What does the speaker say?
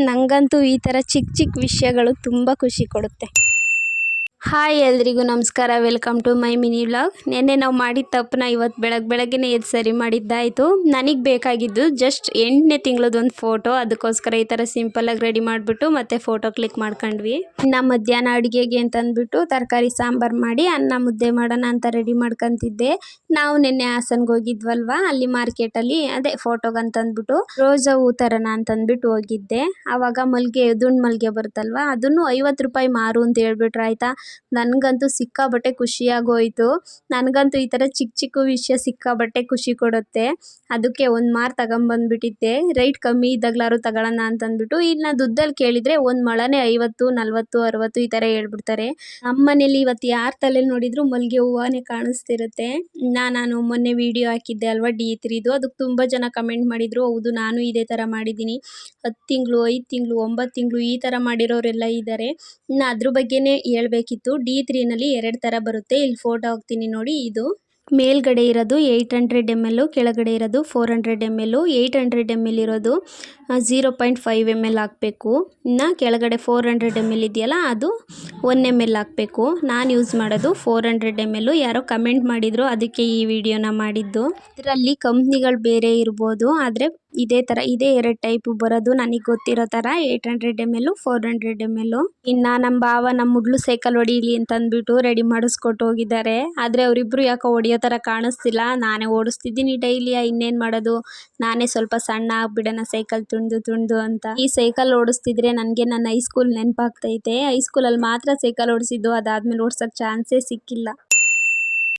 ನಂಗಂತೂ ಈ ಥರ ಚಿಕ್ಕ ಚಿಕ್ಕ ವಿಷಯಗಳು ತುಂಬ ಖುಷಿ ಕೊಡುತ್ತೆ. ಹಾಯ್ ಎಲ್ರಿಗೂ ನಮಸ್ಕಾರ, welcome to my mini vlog. ನೆನ್ನೆ ನಾವು ಮಾಡಿದ ತಪ್ಪನ್ನ ಇವತ್ತು ಬೆಳಗ್ಗೆನೇ ಎದ್ದು ಸರಿ ಮಾಡಿದ್ದಾಯಿತು. ನನಗೆ ಬೇಕಾಗಿದ್ದು ಜಸ್ಟ್ 8ನೇ ತಿಂಗಳದೊಂದು ಫೋಟೋ. ಅದಕ್ಕೋಸ್ಕರ ಈ ಥರ ಸಿಂಪಲಾಗಿ ರೆಡಿ ಮಾಡಿಬಿಟ್ಟು ಮತ್ತೆ ಫೋಟೋ ಕ್ಲಿಕ್ ಮಾಡ್ಕೊಂಡ್ವಿ. ಇನ್ನು ಮಧ್ಯಾಹ್ನ ಅಡುಗೆಗೆ ಅಂತಂದ್ಬಿಟ್ಟು ತರಕಾರಿ ಸಾಂಬಾರು ಮಾಡಿ ಅನ್ನ ಮುದ್ದೆ ಮಾಡೋಣ ಅಂತ ರೆಡಿ ಮಾಡ್ಕೊತಿದ್ದೆ. ನಾವು ನಿನ್ನೆ ಹಾಸನ್ಗೆ ಹೋಗಿದ್ವಲ್ವಾ, ಅಲ್ಲಿ ಮಾರ್ಕೆಟಲ್ಲಿ ಅದೇ ಫೋಟೋಗಂತಂದ್ಬಿಟ್ಟು ರೋಜಾ ಹೂ ತರೋಣ ಅಂತಂದ್ಬಿಟ್ಟು ಹೋಗಿದ್ದೆ. ಆವಾಗ ದುಂಡು ಮಲ್ಲಿಗೆ ಬರುತ್ತಲ್ವ, ಅದನ್ನು 50 ರೂಪಾಯಿ ಮಾರು ಅಂತ ಹೇಳ್ಬಿಟ್ರು. ಆಯಿತಾ, ನನಗಂತೂ ಸಿಕ್ಕಾಬಟ್ಟೆ ಖುಷಿಯಾಗೋಯ್ತು. ನನಗಂತೂ ಈ ಥರ ಚಿಕ್ಕ ಚಿಕ್ಕ ವಿಷಯ ಸಿಕ್ಕಾಬಟ್ಟೆ ಖುಷಿ ಕೊಡುತ್ತೆ. ಅದಕ್ಕೆ ಒಂದು ಮಾರು ತಗೊಂಬಂದ್ಬಿಟ್ಟಿದ್ದೆ. ರೇಟ್ ಕಮ್ಮಿ ಇದ್ದಾಗಲಾರು ತಗೊಳ್ಳೋಣ ಅಂತಂದ್ಬಿಟ್ಟು. ಇನ್ನು ದುಡ್ಡಲ್ಲಿ ಕೇಳಿದರೆ ಒಂದು ಮೊಳನೇ 50, 40, 60 ಈ ಥರ ಹೇಳ್ಬಿಡ್ತಾರೆ. ನಮ್ಮ ಮನೇಲಿ ಇವತ್ತು ಯಾರ ತಲೆಯಲ್ಲಿ ನೋಡಿದ್ರು ಮಲ್ಲಿಗೆ ಹೂವನೇ ಕಾಣಿಸ್ತಿರುತ್ತೆ. ನಾನು ಮೊನ್ನೆ ವಿಡಿಯೋ ಹಾಕಿದ್ದೆ ಅಲ್ವಾ D3ದು, ಅದಕ್ಕೆ ತುಂಬ ಜನ ಕಮೆಂಟ್ ಮಾಡಿದರು. ಹೌದು, ನಾನು ಇದೇ ಥರ ಮಾಡಿದ್ದೀನಿ. 10 ತಿಂಗಳು, 5 ತಿಂಗಳು, 9 ತಿಂಗಳು ಈ ಥರ ಮಾಡಿರೋರೆಲ್ಲ ಇದ್ದಾರೆ. ಇನ್ನು ಅದ್ರ ಬಗ್ಗೆನೇ ಹೇಳ್ಬೇಕಿತ್ತು. D3ನಲ್ಲಿ 2 ಥರ ಬರುತ್ತೆ. ಇಲ್ಲಿ ಫೋಟೋ ಹಾಕ್ತೀನಿ ನೋಡಿ. ಇದು ಮೇಲ್ಗಡೆ ಇರೋದು 800 ml, ಕೆಳಗಡೆ ಇರೋದು 400 ml. 800 ml ಇರೋದು 0.5 ml ಹಾಕಬೇಕು. ಇನ್ನು ಕೆಳಗಡೆ 400 ml ಇದೆಯಲ್ಲ, ಅದು 1 ml ಹಾಕಬೇಕು. ನಾನು ಯೂಸ್ ಮಾಡೋದು 400 ml. ಯಾರೋ ಕಮೆಂಟ್ ಮಾಡಿದರು, ಅದಕ್ಕೆ ಈ ವಿಡಿಯೋನ ಮಾಡಿದ್ದು. ಇದರಲ್ಲಿ ಕಂಪ್ನಿಗಳು ಬೇರೆ ಇರ್ಬೋದು, ಆದರೆ ಇದೇ 2 ಟೈಪ್ ಬರೋದು ನನಗೆ ಗೊತ್ತಿರೋ ಥರ. 800 ml, 400 ml. ಇನ್ನು ನಮ್ಮ ಭಾವ ನಮ್ಮ ಮುಡ್ಲು ಸೈಕಲ್ ಹೊಡೀಲಿ ಅಂತಂದ್ಬಿಟ್ಟು ರೆಡಿ ಮಾಡಿಸ್ಕೊಟ್ಟು ಹೋಗಿದ್ದಾರೆ. ಆದರೆ ಅವರಿಬ್ಬರು ಯಾಕೋ ಹೊಡಿಯೋ ಥರ ಕಾಣಿಸ್ತಿಲ್ಲ. ನಾನೇ ಓಡಿಸ್ತಿದ್ದೀನಿ ಡೈಲಿ, ಇನ್ನೇನು ಮಾಡೋದು, ನಾನೇ ಸ್ವಲ್ಪ ಸಣ್ಣ ಆಗ್ಬಿಡೋಣ ಸೈಕಲ್ ತುಳಿದು ಅಂತ. ಈ ಸೈಕಲ್ ಓಡಿಸ್ತಿದ್ರೆ ನನಗೆ ನನ್ನ ಹೈಸ್ಕೂಲ್ ನೆನಪಾಗ್ತೈತೆ. ಹೈಸ್ಕೂಲಲ್ಲಿ ಮಾತ್ರ ಸೈಕಲ್ ಓಡಿಸಿದ್ದು, ಅದಾದಮೇಲೆ ಓಡ್ಸೋಕ್ಕೆ ಚಾನ್ಸೇ ಸಿಕ್ಕಿಲ್ಲ.